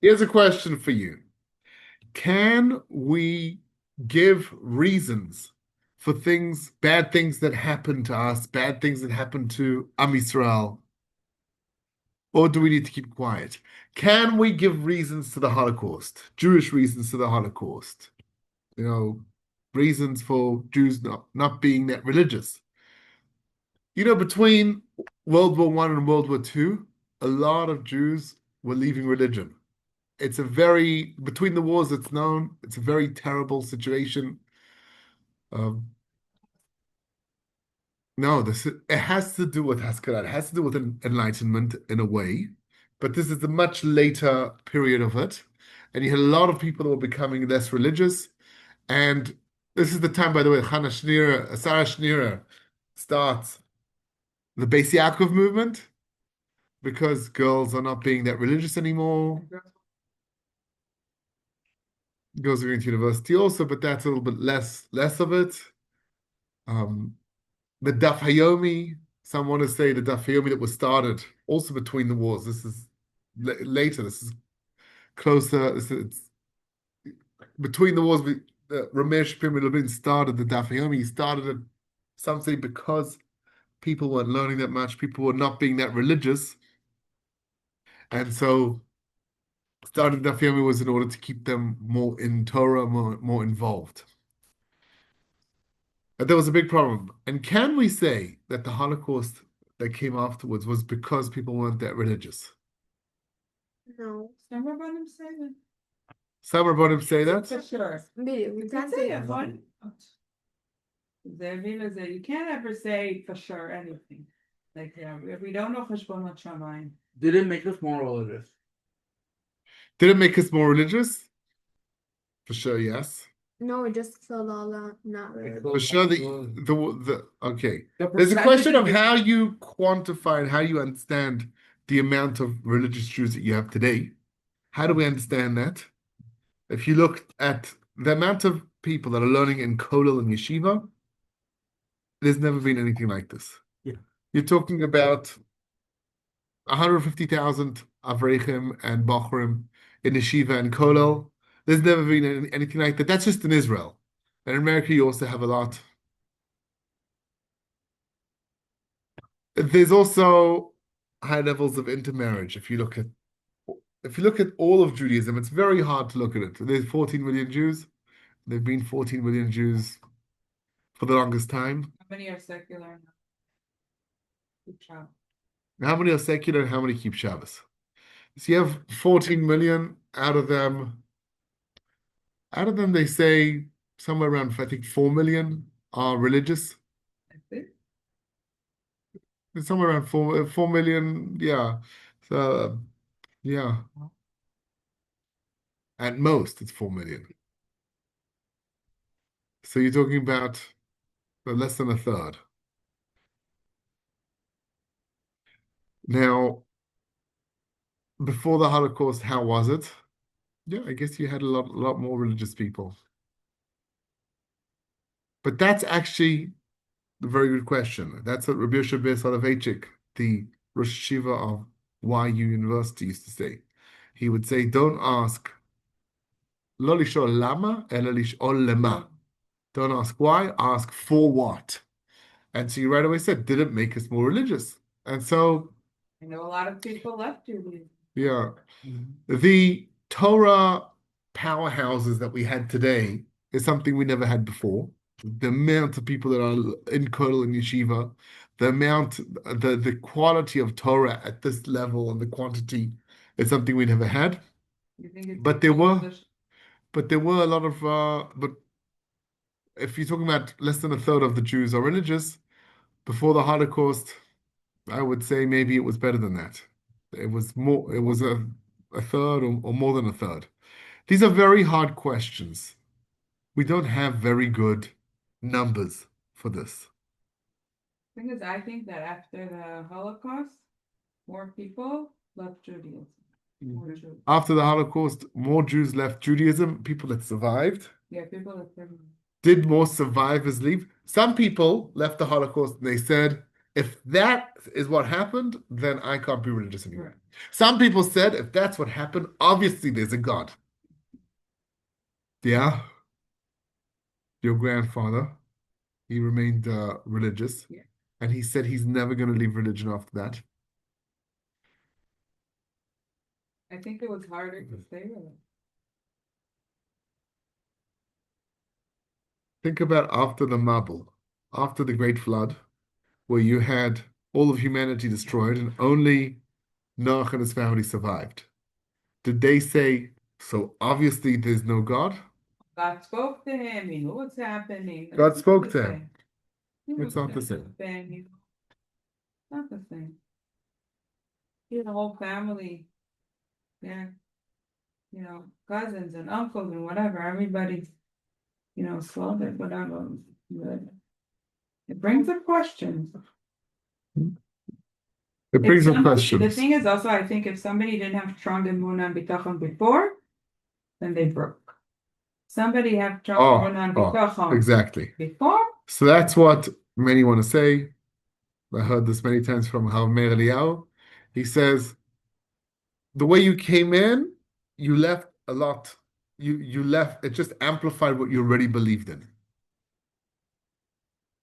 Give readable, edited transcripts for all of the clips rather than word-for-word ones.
Here's a question for you. Can we give reasons for things, bad things that happen to us, bad things that happen to Am Yisrael, or do we need to keep quiet? Can we give reasons to the Holocaust, Jewish reasons to the Holocaust? You know, reasons for Jews not being that religious. Between World War One and World War Two, a lot of Jews were leaving religion. It's a very, between the wars, it's known, it's a very terrible situation. Um, no, it has to do with Haskalah. It has to do with enlightenment in a way, but this is a much later period of it. And you had a lot of people that were becoming less religious. And this is the time, by the way, Sarah Schneer starts the Beis Yaakov movement because girls are not being that religious anymore. Girls are going to university also, but that's a little bit less of it. Um, the Daf Hayomi, some want to say the Daf Hayomi that was started also between the wars. This is later. This is closer. It's between the wars. Ramesh Shapiro started the Daf Hayomi. He started it something because people weren't learning that much. People were not being that religious, and so started Daf Hayomi was in order to keep them more in Torah, more involved. And there was a big problem. And can we say that the Holocaust that came afterwards was because people weren't that religious? No. Some Rabbanim say that. Some Rabbanim say that. For sure. We can't say it. that. You can't ever say for sure anything. Like, we don't know Cheshbon Shamayim. Did it make us more religious? Did it make us more religious? For sure, yes. No, it just felt all not really. For sure, okay. There's a question of how you quantify and how you understand the amount of religious Jews that you have today. How do we understand that? If you look at the amount of people that are learning in Kollel and Yeshiva, there's never been anything like this. Yeah. You're talking about 150,000 Avrechim and Bochrim in Yeshiva and Kollel. There's never been anything like that. That's just in Israel. And in America, you also have a lot. There's also high levels of intermarriage. If you look at all of Judaism, it's very hard to look at it. There's 14 million Jews. There've been 14 million Jews for the longest time. How many are secular now? How many are secular and how many keep Shabbos? So you have 14 million. Out of them, they say somewhere around, I think, 4 million are religious. It's somewhere around 4 million, yeah. So, yeah. At most, it's 4 million. So you're talking about less than a third. Now, before the Holocaust, how was it? Yeah, I guess you had a lot more religious people. But that's actually a very good question. That's what Rabbi Yoshe Soloveitchik, the Rosh Yeshiva of YU University, used to say. He would say, don't ask lo lishol lama, ela lishol lema. Don't ask why, ask for what. And so you right away said, did it make us more religious? And so I know a lot of people left Judaism. yeah. The Torah powerhouses that we had today is something we never had before. The amount of people that are in Kollel and Yeshiva, the quality of Torah at this level and the quantity is something we never had. You think it's But there were a lot of, but if you're talking about less than a third of the Jews are religious, before the Holocaust, I would say maybe it was better than that. It was a third or more than a third. These are very hard questions. We don't have very good numbers for this. thing is, I think that after the Holocaust, more people left Judaism. More Jews. After the Holocaust, more Jews left Judaism. People that survived. Yeah, people left them. Did more survivors leave? Some people left the Holocaust and they said, If that is what happened, then I can't be religious anymore. Right. Some people said if that's what happened, obviously there's a God. Yeah. Your grandfather, he remained religious, Yeah. and he said he's never going to leave religion after that. I think it was harder to stay with it. Think about after the Mabul, after the Great Flood, where you had all of humanity destroyed and only Noach and his family survived. Did they say, so obviously there's no God? God spoke to him, he knew what's happening. God It's spoke not to the him. same. He It's was not the same. family. Not the same. He had a whole family. Yeah. Cousins and uncles and whatever. Everybody, slaughtered, whatever. But it brings up questions. It brings up The questions. thing is also, I think if somebody didn't have strong emunah and bitachon before, then they broke. Somebody have strong emunah and bitachon Exactly. before. So that's what many want to say. I heard this many times from Hav Meir Eliyahu. He says, the way you came in, you left a lot. You left, it just amplified what you already believed in.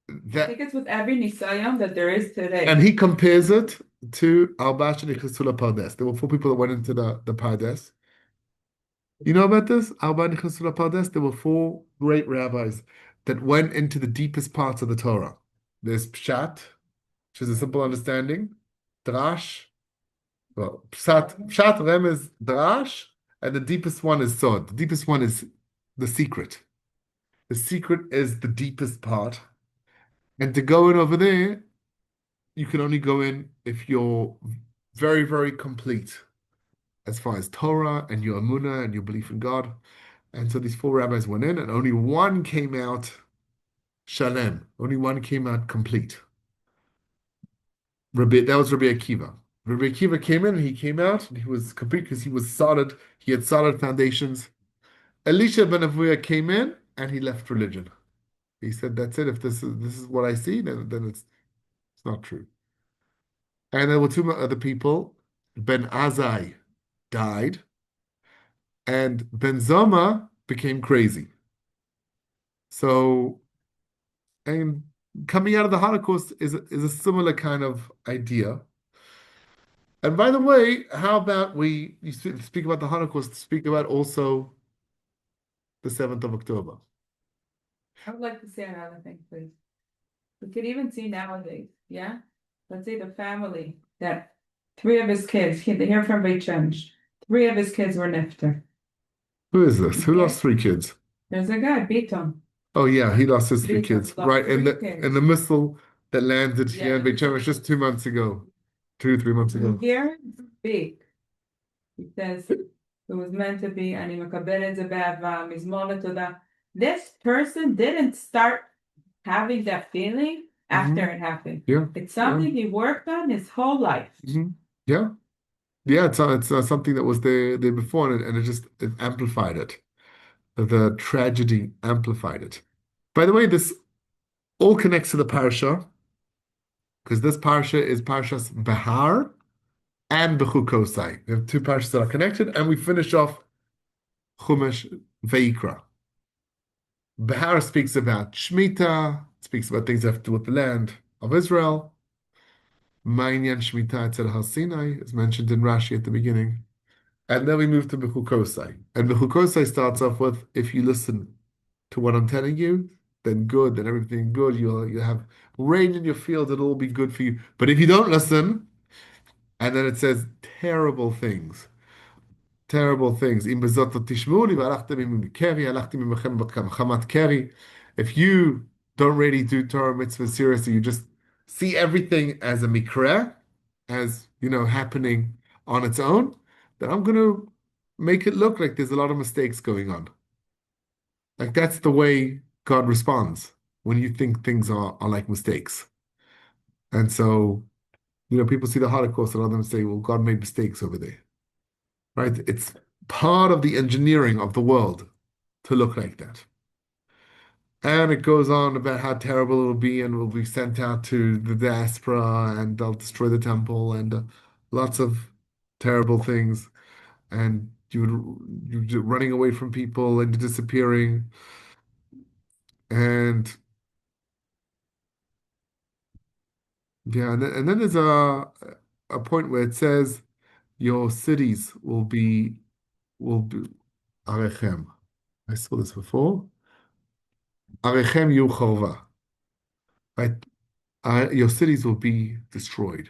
I think it's with every nisayon that there is today. And he compares it to Arba Shenichnasu LaPardes. There were 4 people that went into the Pardes. You know about this? Arba Shenichnasu LaPardes? There were 4 great rabbis that went into the deepest parts of the Torah. There's Pshat, which is a simple understanding. Drash. Well, Pshat, Remez, Drash, and the deepest one is Sod. The deepest one is the secret. The secret is the deepest part. And to go in over there, you can only go in if you're very, very complete as far as Torah and your Emunah and your belief in God. And so these 4 rabbis went in, and only one came out Shalem. Only one came out complete. That was Rabbi Akiva. Rabbi Akiva came in and he came out and he was complete because he was solid. He had solid foundations. Elisha ben Avuya came in and he left religion. He said, "That's it. If this is what I see, then it's not true." And there were 2 other people. Ben Azai died, and Ben Zoma became crazy. So, and coming out of the Holocaust is a similar kind of idea. And by the way, how about you speak about the Holocaust, speak about also the 7th of October. I would like to say another thing, please. We could even see nowadays, yeah? Let's say the family that 3 of his kids, here from Beit Shemesh, 3 of his kids were nifter. Who is this? Who Okay. lost 3 kids? There's a guy, Biton. Oh yeah, he lost his 3 Biton kids. lost Right, 3 and kids. the missile that landed here Yeah. in Beit Shemesh just 2 months ago. 3 months ago. Here, big. He says it was meant to be, אני מקבל את זה באהבה, מזמור לתודה. This person didn't start having that feeling after it happened. Yeah. It's something he worked on his whole life. Yeah. Yeah, it's something that was there before, and it amplified it. The tragedy amplified it. By the way, this all connects to the parasha, because this parasha is Parashas Behar and Bechukotai. We have 2 parashas that are connected, and we finish off Chumash Vayikra. Behar speaks about Shemitah, speaks about things that have to do with the land of Israel. Ma'inyan Shemitah Etzel Har Sinai is mentioned in Rashi at the beginning. And then we move to Bechukosai. And Bechukosai starts off with, if you listen to what I'm telling you, then good, then everything good. You'll have rain in your field, it'll all be good for you. But if you don't listen, and then it says terrible things. Terrible things. If you don't really do Torah mitzvah seriously, you just see everything as a mikra, as happening on its own, then I'm going to make it look like there's a lot of mistakes going on. Like that's the way God responds when you think things are like mistakes. And so, people see the Holocaust and others say, well, God made mistakes over there. Right? It's part of the engineering of the world to look like that. And it goes on about how terrible it'll be, and will be sent out to the diaspora, and they'll destroy the temple, and lots of terrible things. And you're running away from people and disappearing. And yeah, and then there's a point where it says your cities will be Arechem. I saw this before. Arechem yu chorva. Right? Your cities will be destroyed.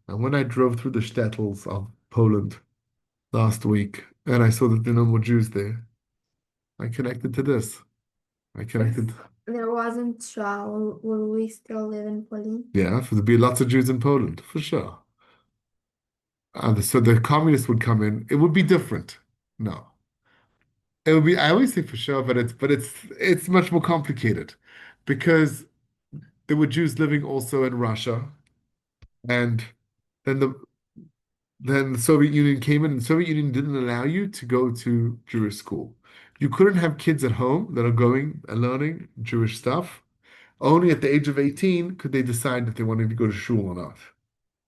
And when I drove through the shtetls of Poland last week, and I saw that there are no more Jews there, I connected to this. I connected. There wasn't sure. Will we still live in Poland? Yeah, there'd be lots of Jews in Poland, for sure. So the communists would come in. It would be different. No. It would be, I always say for sure, but it's much more complicated because there were Jews living also in Russia, and then the Soviet Union came in, and the Soviet Union didn't allow you to go to Jewish school. You couldn't have kids at home that are going and learning Jewish stuff. Only at the age of 18 could they decide if they wanted to go to shul or not.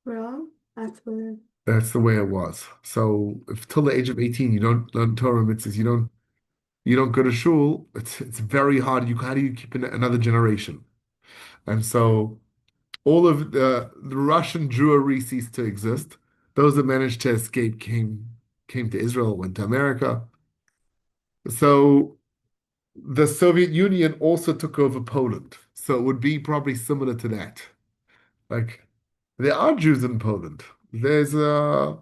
Well, that's weird. That's the way it was. So if till the age of 18 you don't learn Torah mitzvahs, you don't go to shul, it's very hard. How do you keep another generation? And so all of the Russian Jewry ceased to exist. Those that managed to escape came to Israel, went to America. So the Soviet Union also took over Poland. So it would be probably similar to that. Like there are Jews in Poland. There's a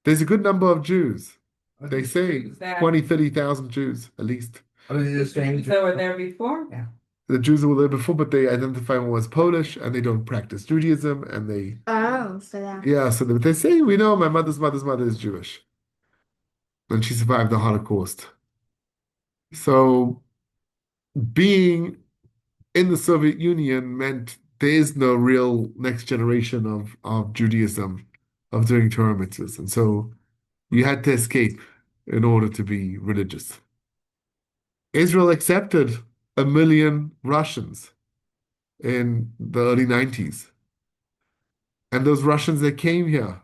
good number of Jews. They say That 20, 30,000 Jews at least. I mean, the same. they were there before. Yeah. The Jews were there before, but they identify them as Polish, and they don't practice Judaism, and they Oh, so that. yeah. So they say we know my mother's mother's mother is Jewish, and she survived the Holocaust. So being in the Soviet Union meant there is no real next generation of Judaism, of doing Torah mitzvahs, and so you had to escape in order to be religious. Israel accepted 1 million Russians in the early 90s. And those Russians that came here,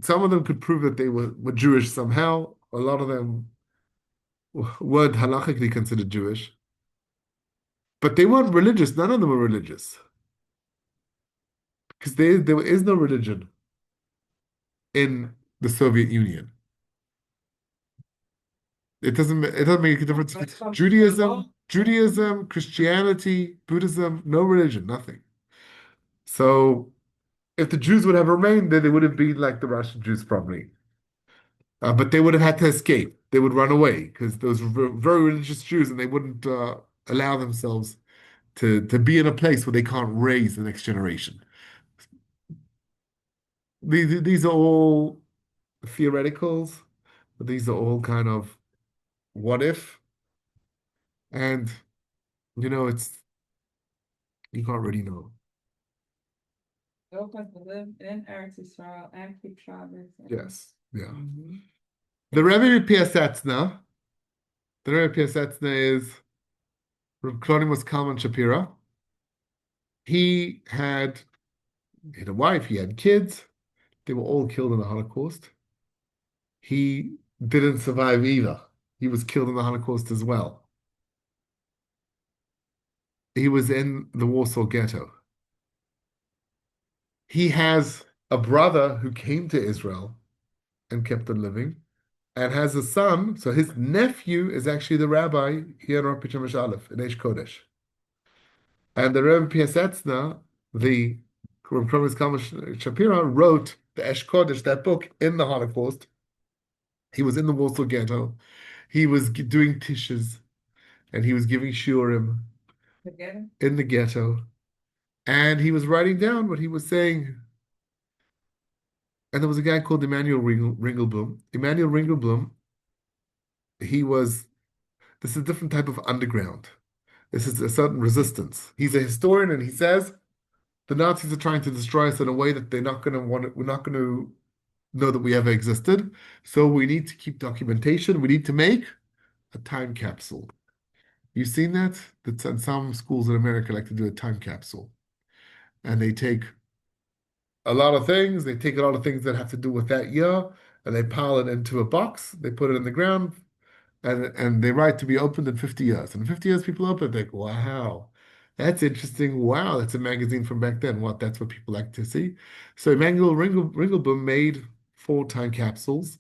some of them could prove that they were Jewish somehow. A lot of them weren't halakhically considered Jewish. But they weren't religious. None of them were religious. Because there is no religion in the Soviet Union. It doesn't make a difference. That's from Judaism, Christianity, Buddhism, no religion, nothing. So if the Jews would have remained there, they would have been like the Russian Jews probably. But they would have had to escape. They would run away because those were very religious Jews, and they wouldn't allow themselves to be in a place where they can't raise the next generation. These are all theoreticals, but these are all kind of what if, and it's you can't really know. Open to live in Eretz Israel and keep Shabbos. Yes, yeah. Mhm. The Rebbe Piaseczner, is Reb Klonimus Kalman Shapira. He had a wife, he had kids. They were all killed in the Holocaust. He didn't survive either. He was killed in the Holocaust as well. He was in the Warsaw Ghetto. He has a brother who came to Israel and kept on living, and has a son. So his nephew is actually the rabbi here in Rav Aleph in Aish Kodesh. And the Rebbe Piaseczner, the Rav Kalman Shapira, wrote the Aish Kodesh, that book, in the Holocaust. He was in the Warsaw Ghetto. He was doing tishes, and he was giving shiurim Together. in the ghetto. And he was writing down what he was saying. And there was a guy called Emanuel Ringelblum. Emanuel Ringelblum, this is a different type of underground. This is a certain resistance. He's a historian, and he says the Nazis are trying to destroy us in a way that we're not going to know that we ever existed. So we need to keep documentation. We need to make a time capsule. You've seen that? That's in some schools in America like to do a time capsule. And they take a lot of things, they take a lot of things that have to do with that year, and they pile it into a box, they put it in the ground, and they write to be opened in 50 years. And in 50 years, people open it, they go, wow, that's interesting. Wow, that's a magazine from back then. What, that's what people like to see. So Emmanuel Ringelblum made 4 time capsules.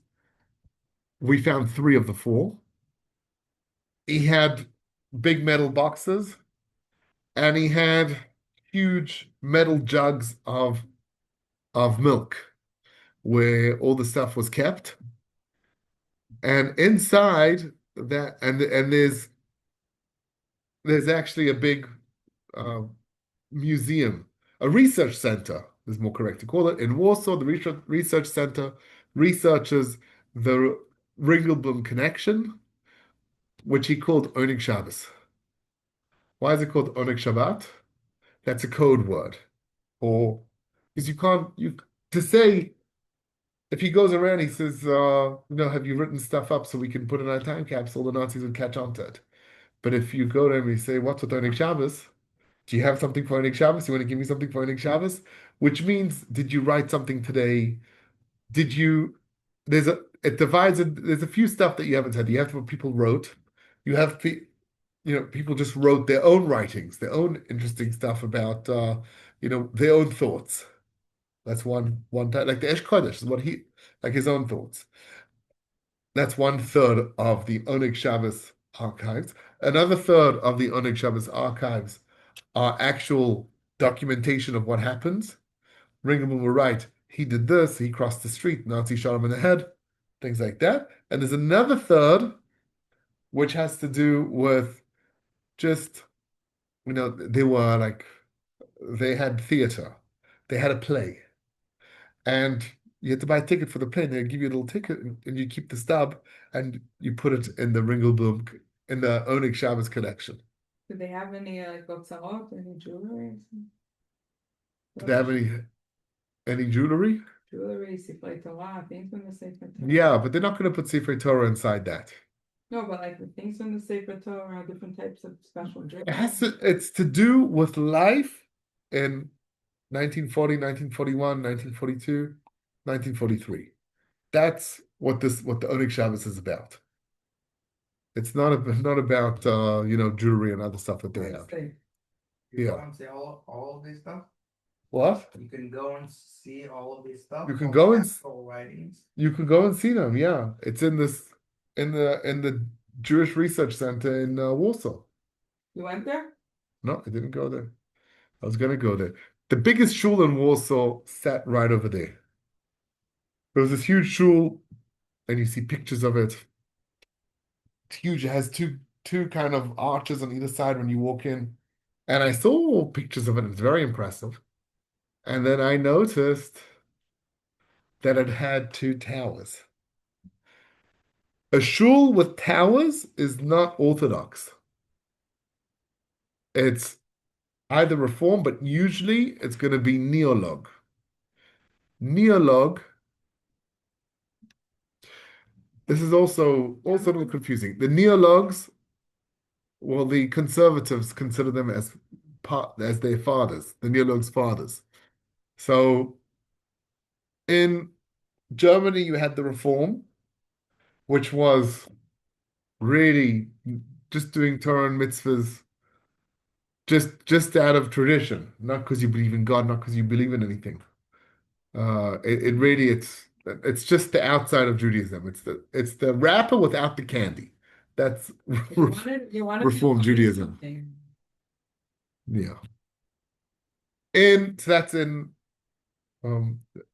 We found 3 of the 4. He had big metal boxes, and he had huge metal jugs of milk where all the stuff was kept. And inside that, and there's actually a big uh, museum, a research center is more correct to call it, in Warsaw. The research center researches the Ringelblum connection, which he called Oneg Shabbat. Why is it called Oneg Shabbat? That's a code word, or because you to say. If he goes around, he says, have you written stuff up so we can put in our time capsule? The Nazis would catch on to it. But if you go to him and you say, what's with Oneg Shabbos? Do you have something for Oneg Shabbos? You want to give me something for Oneg Shabbos? Which means, did you write something today? Did you, it divides, there's a few stuff that you haven't said. You have what people wrote. You have, people just wrote their own writings, their own interesting stuff about, their own thoughts. That's one time, like the Aish Kodesh is what like his own thoughts. That's 1/3 of the Oneg Shabbos archives. Another third of the Oneg Shabbos archives are actual documentation of what happens. Ringelblum will write, he did this, he crossed the street, Nazi shot him in the head, things like that. And there's another third which has to do with just, they had theater, they had a play. And you had to buy a ticket for the plane. They give you a little ticket, and you keep the stub, and you put it in the Ringelblum, in the Oneg Shabbos collection. Do they have any otzarot, any jewelry? Do they have any jewelry? Jewelry, Sifrei Torah, things from the Sefer Torah. Yeah, but they're not going to put Sefer Torah inside that. No, but like the things from the Sefer Torah, different types of special jewelry. It's to do with life in 1940, 1941, 1942, 1943. That's what the Oneg Shabbos is about. It's not about jewelry and other stuff that they have. You Yeah. go and see all of this stuff. What? You can go and see all of this stuff. You can all go the and actual writings. You can go and see them. Yeah, it's in the Jewish Research Center in Warsaw. You went there? No, I didn't go there. I was gonna go there. The biggest shul in Warsaw sat right over there. There was this huge shul, and you see pictures of it. It's huge. It has two kind of arches on either side when you walk in. And I saw pictures of it. It's very impressive. And then I noticed that it had 2 towers. A shul with towers is not orthodox. It's either reform, but usually it's going to be neolog. Neolog. This is also a little confusing. The neologs, well, the conservatives consider them as their fathers, the neologs' fathers. So in Germany, you had the reform, which was really just doing Torah and mitzvahs, just out of tradition, not because you believe in God, not because you believe in anything. It's just the outside of Judaism. It's the wrapper without the candy. That's You wanted Reform to Judaism. something. Yeah. And so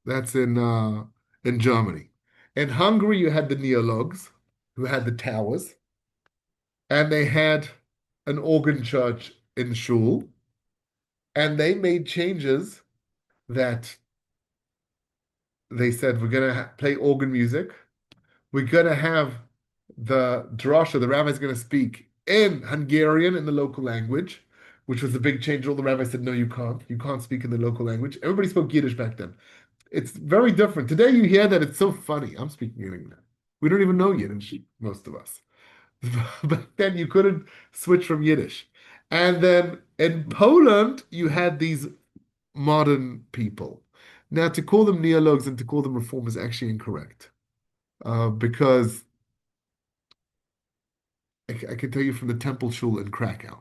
that's in Germany. In Hungary, you had the neologs, who had the towers, and they had an organ church in Shul, and they made changes that they said, we're going to play organ music. We're going to have the drasha, the rabbi's going to speak in Hungarian, in the local language, which was a big change. All the rabbis said, no, you can't. You can't speak in the local language. Everybody spoke Yiddish back then. It's very different. Today you hear that it's so funny. I'm speaking Yiddish now. We don't even know Yiddish, most of us. But then you couldn't switch from Yiddish. And then in Poland, you had these modern people. Now, to call them neologues and to call them reform is actually incorrect. Because I can tell you from the Temple Shul in Krakow.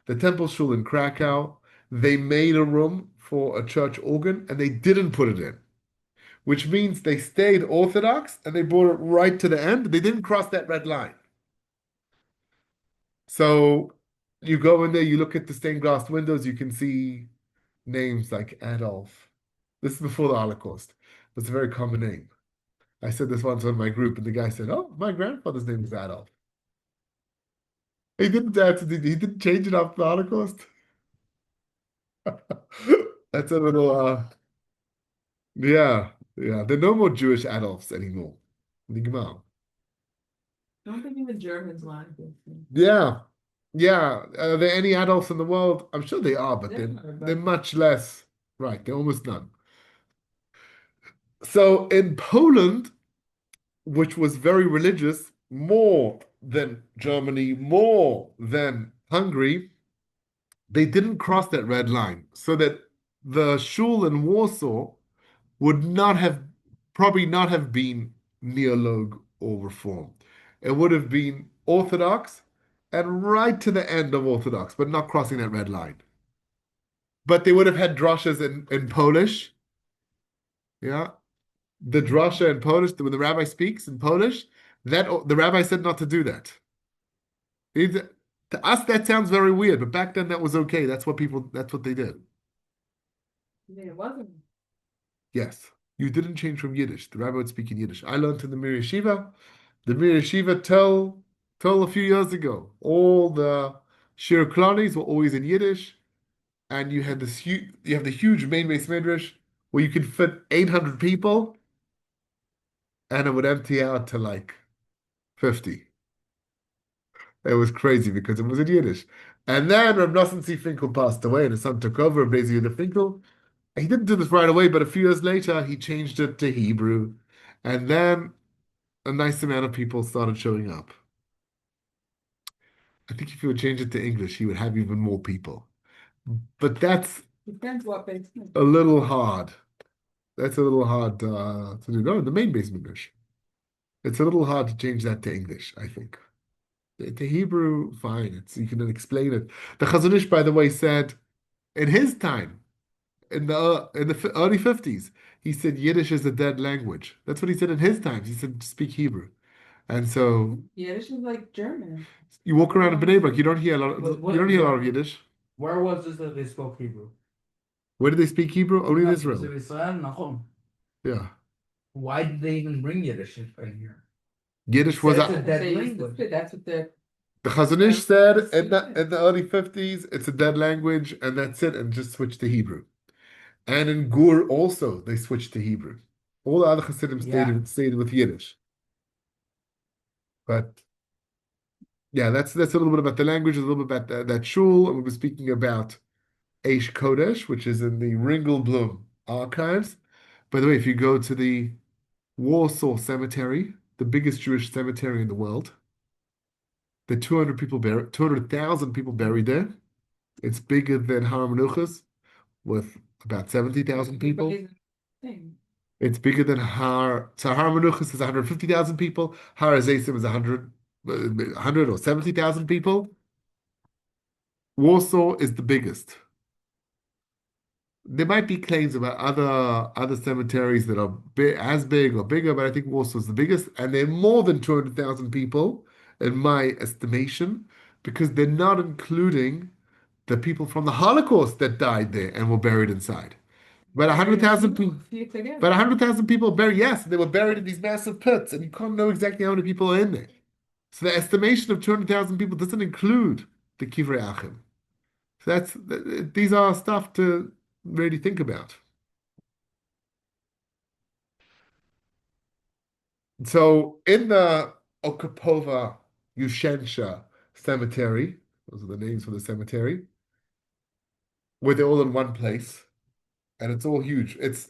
The Temple Shul in Krakow, they made a room for a church organ and they didn't put it in, which means they stayed Orthodox and they brought it right to the end. They didn't cross that red line. So you go in there, you look at the stained glass windows, you can see names like Adolf. This is before the Holocaust. That's a very common name. I said this once on my group, and the guy said, "Oh, my grandfather's name is Adolf." He didn't change it after the Holocaust. That's a little yeah, yeah. There are no more Jewish Adolfs anymore. Nigmar. I don't think even Germans like this. Yeah, yeah. Are there any Adolfs in the world? I'm sure they are, but There are, but- they're much less. Right, they're almost none. So in Poland, which was very religious, more than Germany, more than Hungary, they didn't cross that red line. So that the shul in Warsaw would not have, probably not have been neologue or reform. It would have been Orthodox and right to the end of Orthodox, but not crossing that red line. But they would have had drashas in Polish. Yeah. The drasha in Polish, when the rabbi speaks in Polish, that the rabbi said not to do that. To us, that sounds very weird, but back then that was okay. That's what they did. Yeah, it wasn't. Yes. You didn't change from Yiddish. The rabbi would speak in Yiddish. I learned in the Mir Yeshiva. The Mir Yeshiva till a few years ago, all the Shir Klanis were always in Yiddish, and you have the huge main base midrash where you could fit 800 people, and it would empty out to like 50. It was crazy because it was in Yiddish. And then Reb Nosson C. Finkel passed away, and his son took over, Reb Eliezer Yehuda Finkel. He didn't do this right away, but a few years later, he changed it to Hebrew. And then a nice amount of people started showing up. I think if he would change it to English, he would have even more people. But that's Depends what makes sense. a little hard. That's a little hard to do. No, the main base English. It's a little hard to change that to English, I think. The Hebrew, fine. You can explain it. The Chazon Ish, by the way, said in his time, in the early 50s, he said Yiddish is a dead language. That's what he said in his times. He said speak Hebrew. And so Yiddish is like German. you walk around in Bnei Brak, you don't hear a lot of Yiddish. Where was this that they spoke Hebrew? Where did they speak Hebrew? Only in Israel. Yeah. Why did they even bring Yiddish in here? Yiddish was That's a a dead language. That's what they're. The Chazon Ish said in the early 50s, it's a dead language, and that's it, and just switched to Hebrew. And in Gur also, they switched to Hebrew. All the other Hasidim stayed with Yiddish. But yeah, that's a little bit about the language, a little bit about that shul, and we were speaking about Aish Kodesh, which is in the Ringelblum archives. By the way, if you go to the Warsaw Cemetery, the biggest Jewish cemetery in the world, the 200,000 people buried there. It's bigger than Har Menuchas, with about 70,000 people. It's bigger than so Har Menuchas is 150,000 people. Har Azeisim is 100 or 70,000 people. Warsaw is the biggest. There might be claims about other cemeteries that are as big or bigger, but I think Warsaw is the biggest, and they're more than 200,000 people, in my estimation, because they're not including the people from the Holocaust that died there and were buried inside. But 100,000 people. But 100,000 people buried. Yes, they were buried in these massive pits, and you can't know exactly how many people are in there. So the estimation of 200,000 people doesn't include the Kivrei Achim. So these are stuff to really think about. So in the Okapova Yushensha cemetery, those are the names for the cemetery, where they're all in one place, and it's all huge. It's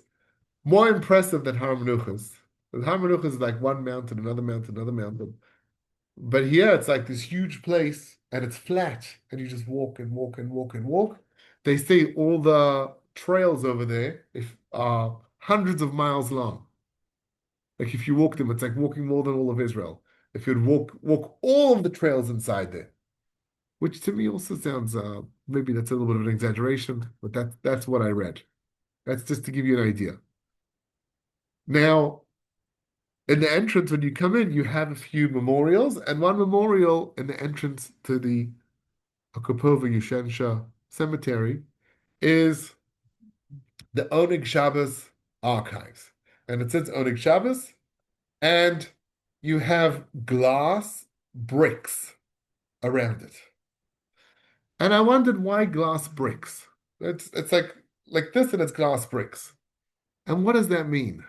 more impressive than Har Menuchas. Har Menuchas is like one mountain, another mountain, another mountain. But here it's like this huge place and it's flat and you just walk and walk and walk and walk. They say all the trails over there are hundreds of miles long. Like if you walk them, it's like walking more than all of Israel. If you'd walk all of the trails inside there, which to me also sounds maybe that's a little bit of an exaggeration, but that's what I read. That's just to give you an idea. Now, in the entrance, when you come in, you have a few memorials, and one memorial in the entrance to the Okupova Yushensha Cemetery is the Oneg Shabbat archives. And it says Oneg Shabbat, and you have glass bricks around it. And I wondered why glass bricks? It's like this and it's glass bricks. And what does that mean?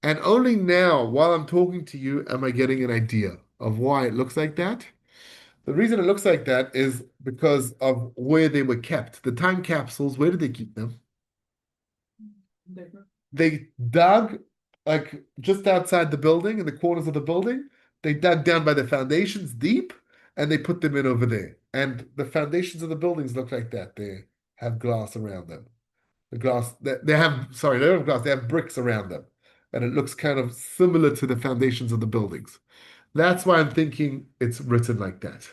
And only now, while I'm talking to you, am I getting an idea of why it looks like that. The reason it looks like that is because of where they were kept. The time capsules, where did they keep them? They dug like just outside the building, in the corners of the building. They dug down by the foundations deep, and they put them in over there. And the foundations of the buildings look like that. They have glass around them. The glass, they have, sorry, they don't have glass, they have bricks around them. And it looks kind of similar to the foundations of the buildings. That's why I'm thinking it's written like that.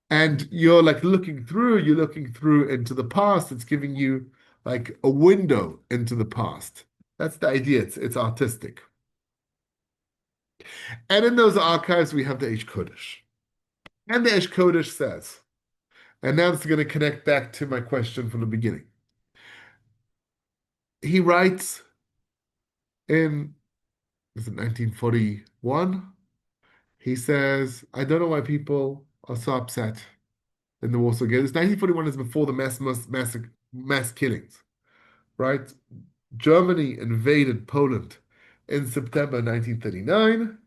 And you're looking through into the past. It's giving you like a window into the past. That's the idea. It's artistic. And in those archives, we have the Aish Kodesh. And the Aish Kodesh says, and now it's going to connect back to my question from the beginning. He writes in, is it 1941? He says, I don't know why people are so upset in the Warsaw Ghetto. 1941 is before the mass killings, right? Germany invaded Poland in September 1939.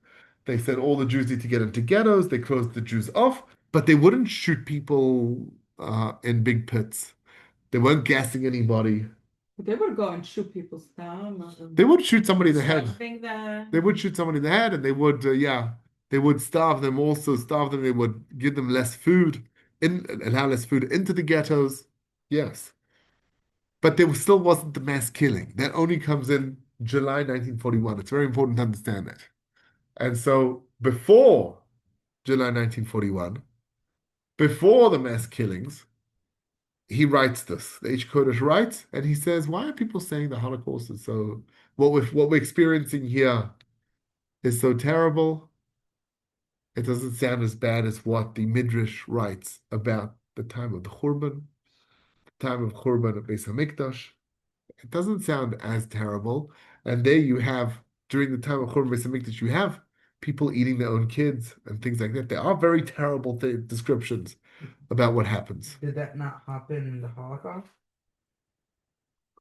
They said all the Jews need to get into ghettos. They closed the Jews off, but they wouldn't shoot people in big pits. They weren't gassing anybody. They would go and shoot people's down. They would shoot somebody in the head. That. They would shoot somebody in the head, and they would, they would starve them. Also starve them. They would give them less food and allow less food into the ghettos. Yes, but there still wasn't the mass killing. That only comes in July 1941. It's very important to understand that. And so before July 1941, before the mass killings, he writes this. The Aish Kodesh writes, and he says, why are people saying the Holocaust is so, what we're experiencing here is so terrible? It doesn't sound as bad as what the Midrash writes about the time of the Churban, the time of Churban of Beis HaMikdash. It doesn't sound as terrible. And there you have, during the time of Churban Beis HaMikdash, you have people eating their own kids and things like that. There are very terrible descriptions about what happens. Did that not happen in the Holocaust?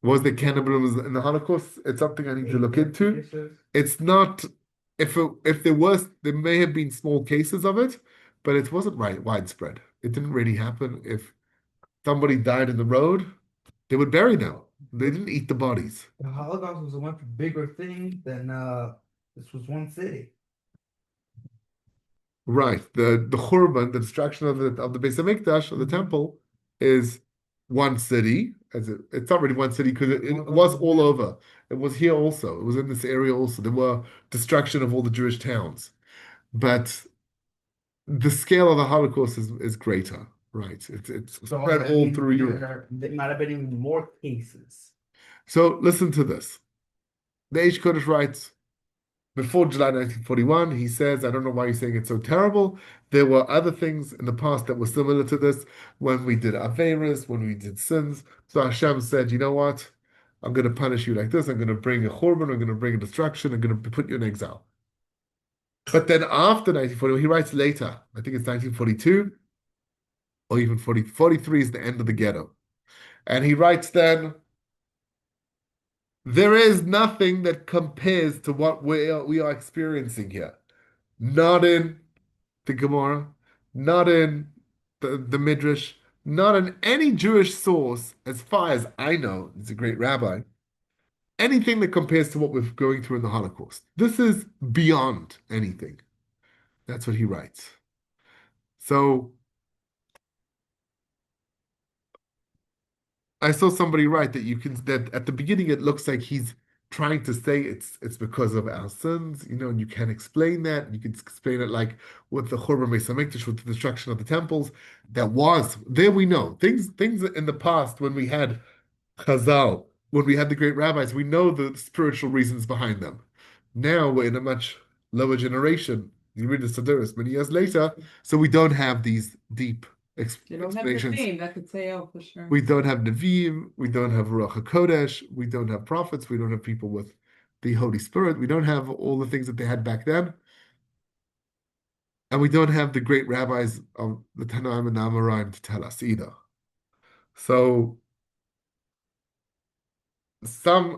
Was there cannibalism in the Holocaust? It's something I need to look into. It's not, if there was, there may have been small cases of it, but it wasn't widespread. It didn't really happen. If somebody died in the road, they would bury them. They didn't eat the bodies. The Holocaust was a much bigger thing than this was one city. Right. The Churban, the destruction of the Beis HaMikdash, of the temple, is one city. It's not really one city because it was all over. It was here also. It was in this area also. There were destruction of all the Jewish towns. But the scale of the Holocaust is greater. Right. It's spread all through Europe. There might have been even more cases. So listen to this. The Aish Kodesh writes, before July 1941, he says, I don't know why he's saying it's so terrible. There were other things in the past that were similar to this, when we did Averas, when we did sins. So Hashem said, you know what? I'm going to punish you like this. I'm going to bring a Churban. I'm going to bring a destruction. I'm going to put you in exile. But then after 1941, he writes later, I think it's 1942, or even 43 is the end of the ghetto. And he writes then, there is nothing that compares to what we are experiencing here. Not in the Gemara, not in the Midrash, not in any Jewish source, as far as I know, he's a great rabbi, anything that compares to what we're going through in the Holocaust. This is beyond anything. That's what he writes. So I saw somebody write that at the beginning it looks like he's trying to say it's because of our sins, and you can explain that. You can explain it like with the Churban Beis Hamikdash, with the destruction of the temples. That was there. We know things in the past when we had Chazal, when we had the great rabbis, we know the spiritual reasons behind them. Now we're in a much lower generation. You read the Sidduros many years later, so we don't have these deep You don't have the explanations. theme that could say, oh, for sure. We don't have Nevi'im, we don't have Ruach HaKodesh, we don't have prophets, we don't have people with the Holy Spirit, we don't have all the things that they had back then. And we don't have the great rabbis of the Tanaim and Amoraim to tell us either. So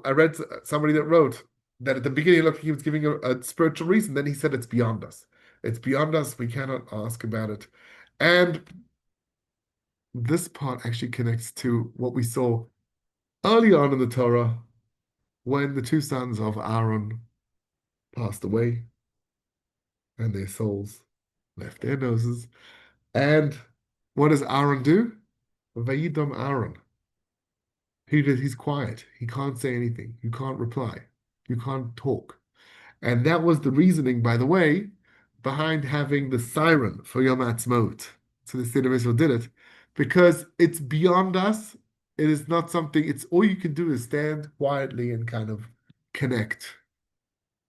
I read somebody that wrote that at the beginning looked like he was giving a spiritual reason, then he said it's beyond us. It's beyond us, we cannot ask about it. And this part actually connects to what we saw early on in the Torah when the two sons of Aaron passed away and their souls left their noses. And what does Aaron do? Vayidom Aaron. He's quiet. He can't say anything. You can't reply. You can't talk. And that was the reasoning, by the way, behind having the siren for Yom Ha'atzmaut. So the state of Israel did it because it's beyond us. It is not something, it's all you can do is stand quietly and kind of connect.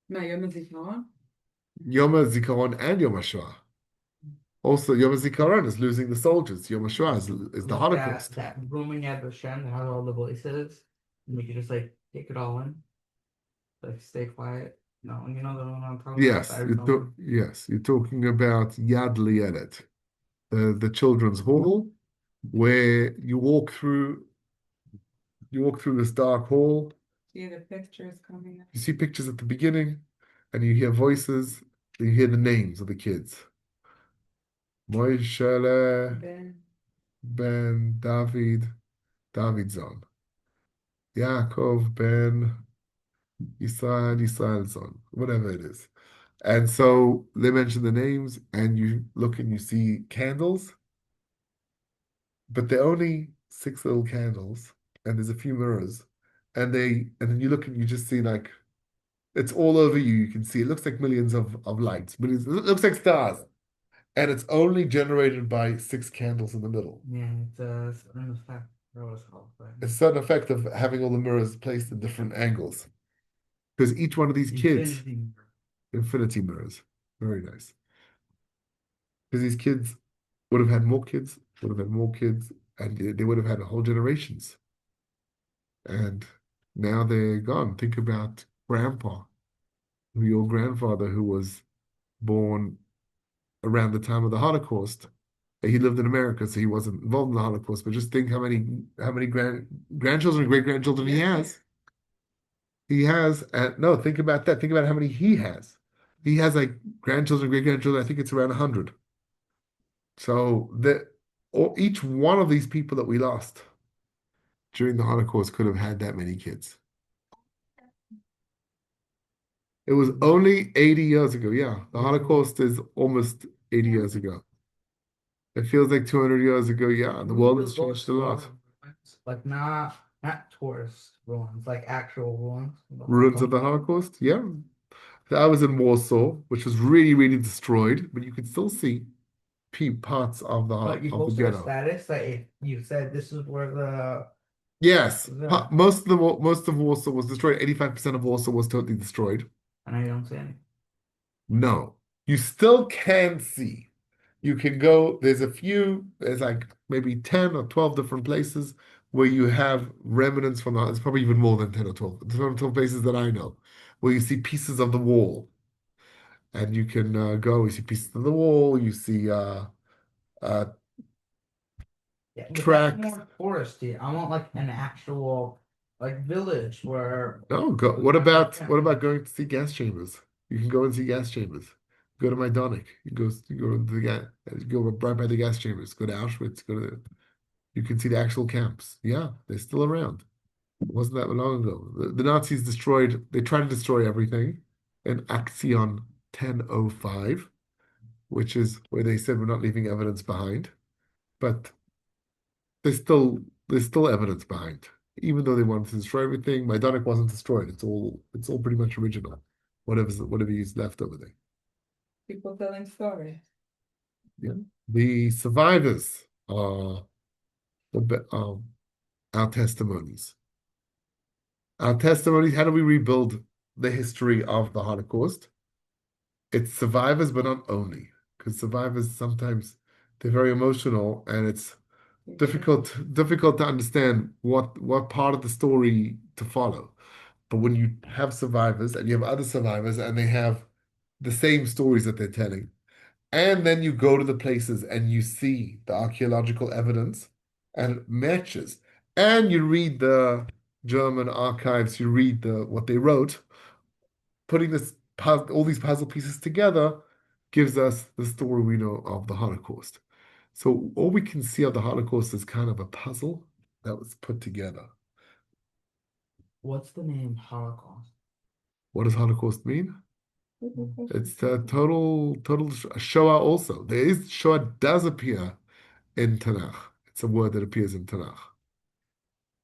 No, Yom HaZikaron? Yom HaZikaron and Yom HaShoah. Also, Yom HaZikaron is losing the soldiers. Yom HaShoah is the Holocaust. That rooming at Hashem that has all the voices, and we can just like take it all in, like stay quiet. No, you know the one I'm talking Yes, about. you're talking about Yad Li'elet, the children's hall, where you walk through this dark hall. See the pictures coming up. You see pictures at the beginning, and you hear voices, and you hear the names of the kids. Moishele ben Davidson. Yaakov ben Yisraelson, whatever it is. And so they mention the names, and you look and you see candles, but they're only 6 little candles, and there's a few mirrors, and then you look and you just see like it's all over you. You can see it looks like millions of lights, millions. It looks like stars, and it's only generated by 6 candles in the middle. Yeah, it's a certain effect. What was it called? A certain effect of having all the mirrors placed in different angles, because each one of these kids, infinity mirrors, very nice. Because these kids would have had more kids, and they would have had whole generations. And now they're gone. Think about Grandpa, your grandfather, who was born around the time of the Holocaust. He lived in America, so he wasn't involved in the Holocaust. But just think how many grandchildren and great grandchildren he has. He has, no, think about that. Think about how many he has. He has like grandchildren, great grandchildren. I think it's around 100. So each one of these people that we lost during the Holocaust could have had that many kids. It was only 80 years ago. Yeah, the Holocaust is almost 80 years ago. It feels like 200 years ago. Yeah, the world has changed a lot. Like not tourist ruins, like actual ruins. Ruins of the Holocaust? Yeah. I was in Warsaw, which was really, really destroyed, but you could still see parts of the But you of the posted a ghetto. status that you said this is where the Yes, Yeah. most of Warsaw was destroyed. 85% of Warsaw was totally destroyed. and I don't see any. No, you still can see. You can go, there's like maybe 10 or 12 different places where you have remnants from it's probably even more than 10 or 12. There's 10 or 12 places that I know where you see pieces of the wall. And you can you see pieces of the wall, you see Yeah, but tracks. that's more touristy. I want like an actual like village where No, what about going to see gas chambers? You can go and see gas chambers. Go to Majdanek. You go to the go right by the gas chambers. Go to Auschwitz. You can see the actual camps. Yeah, they're still around. It wasn't that long ago. The Nazis destroyed. They tried to destroy everything in Action 1005, which is where they said we're not leaving evidence behind, but there's still evidence behind. Even though they wanted to destroy everything, Majdanek wasn't destroyed. It's all pretty much original. Whatever is left over there. People telling stories. Yeah. The survivors are our testimonies. Our testimonies, how do we rebuild the history of the Holocaust? It's survivors, but not only, because survivors sometimes they're very emotional and it's difficult to understand what part of the story to follow. But when you have survivors and you have other survivors and they have the same stories that they're telling, and then you go to the places and you see the archaeological evidence and it matches, and you read the German archives, you read what they wrote, putting all these puzzle pieces together gives us the story we know of the Holocaust. So all we can see of the Holocaust is kind of a puzzle that was put together. What's the name Holocaust? What does Holocaust mean? It's a total Shoah also. Shoah does appear in Tanakh. It's a word that appears in Tanakh.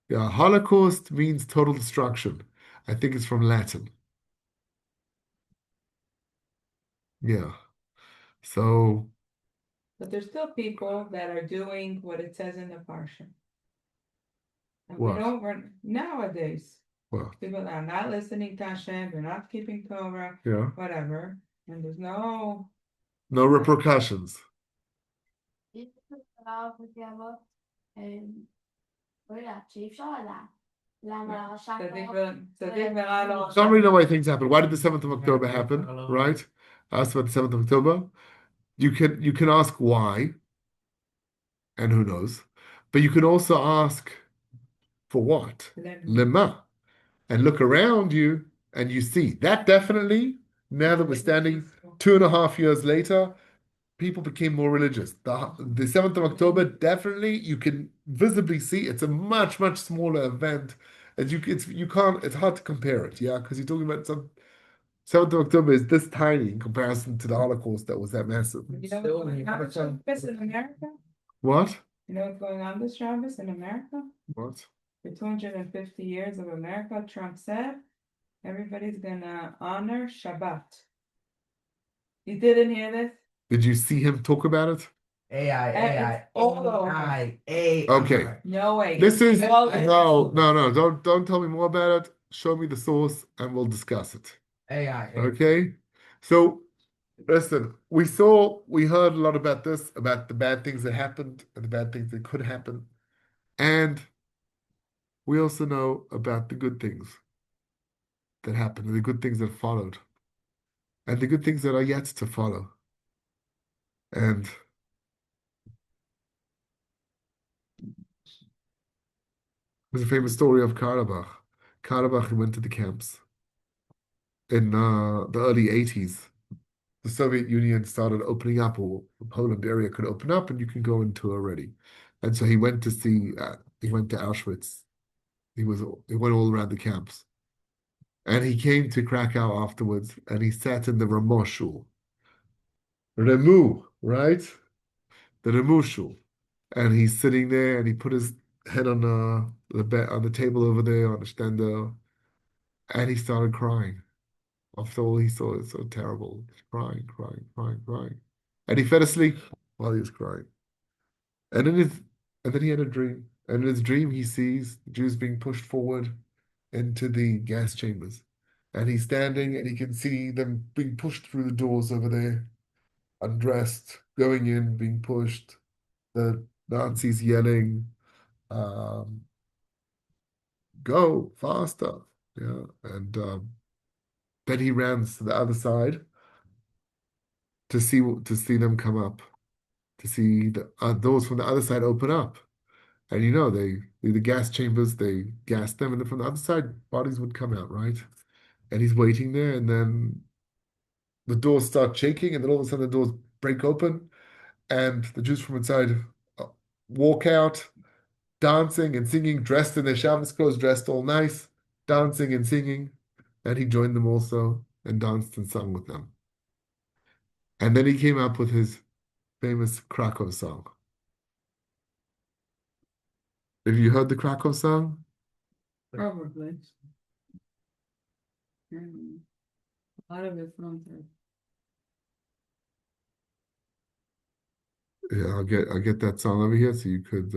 Yeah, Holocaust means total destruction. I think it's from Latin. Yeah. So But there's still people that are doing what it says in the Parasha. And What? Nowadays, what? people are not listening to Hashem, they're not keeping Torah, Yeah. whatever, and there's no No repercussions. tzaddik Some reason why things happen. Why did the 7th of October happen? Right? Ask about the 7th of October. You can ask why, and who knows. But you can also ask for what? Lema. And look around you and you see that definitely, now that we're standing 2.5 years later, people became more religious. The 7th of October, definitely, you can visibly see it's a much, much smaller event. And it's hard to compare it, yeah, because you're talking about 7th of October is this tiny in comparison to the Holocaust that was that massive. You know what's going on this Shabbos in America? What? You know what's going on this Shabbos in America? What? For 250 years of America, Trump said everybody's gonna honor Shabbat. You didn't hear this? Did you see him talk about it? AI. Okay. No way. This is All no. Don't tell me more about it. Show me the source and we'll discuss it. AI. Okay. So listen, we heard a lot about this, about the bad things that happened and the bad things that could happen. And we also know about the good things that happened and the good things that followed. And the good things that are yet to follow. And there's a famous story of Karabakh. Karabakh went to the camps in the early 80s. The Soviet Union started opening up, or the Poland area could open up, and you can go into already. And so he went to Auschwitz. He went all around the camps. And he came to Krakow afterwards, and he sat in the Ramoshul. Remu, right? The Remushul. And he's sitting there, and he put his head on the bed, on the table over there, on the stender, and he started crying. After all he saw, it's so terrible. He's crying. And he fell asleep while he was crying. And then he had a dream. And in his dream, he sees the Jews being pushed forward into the gas chambers. And he's standing and he can see them being pushed through the doors over there, undressed, going in, being pushed, the Nazis yelling, go faster. Yeah. And then he runs to the other side to see them come up, to see the doors from the other side open up. And the gas chambers, they gas them, and then from the other side, bodies would come out, right? And he's waiting there, and then the doors start shaking, and then all of a sudden the doors break open, and the Jews from inside walk out, dancing and singing, dressed in their Shabbos clothes, dressed all nice, dancing and singing. And he joined them also and danced and sung with them. And then he came up with his famous Krakow song. Have you heard the Krakow song? Probably. A lot of it's from there. Yeah, I'll get that song over here so you could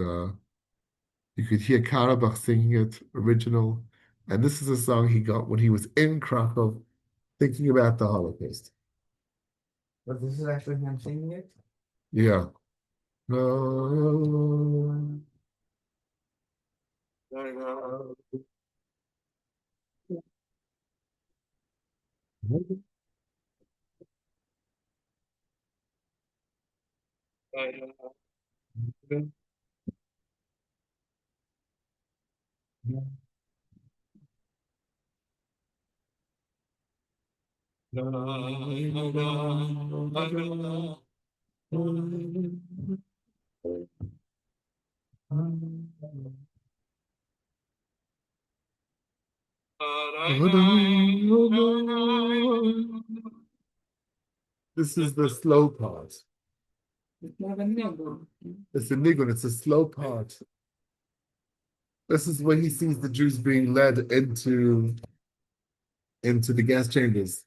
hear Karabach singing it original. And this is a song he got when he was in Krakow thinking about the Holocaust. But this is actually him singing it? Yeah. No. This is the slow part. It's more of a niggle. It's a nigun, it's a slow part. This is when he sees the Jews being led into the gas chambers,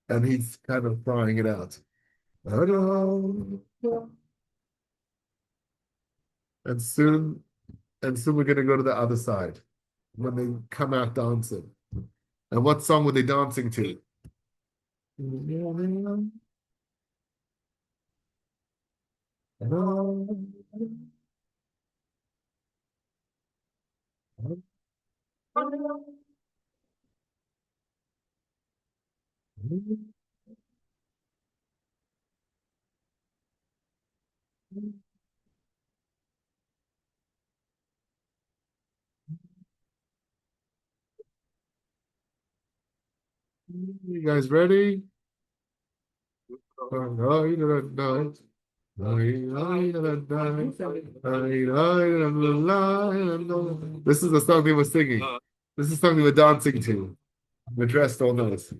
and he's kind of crying it out. And soon we're gonna go to the other side when they come out dancing. And what song were they dancing to? You guys ready? This is the song they were singing. This is the song they were dancing to. We're dressed all nice.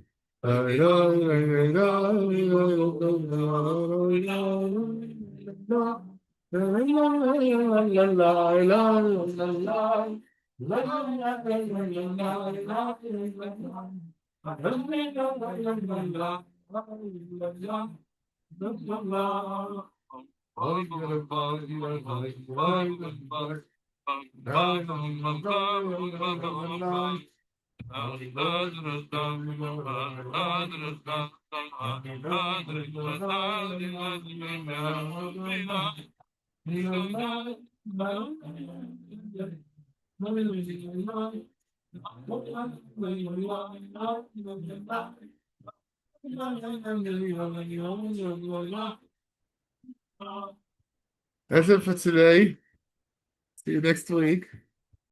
That's it for today. See you next week.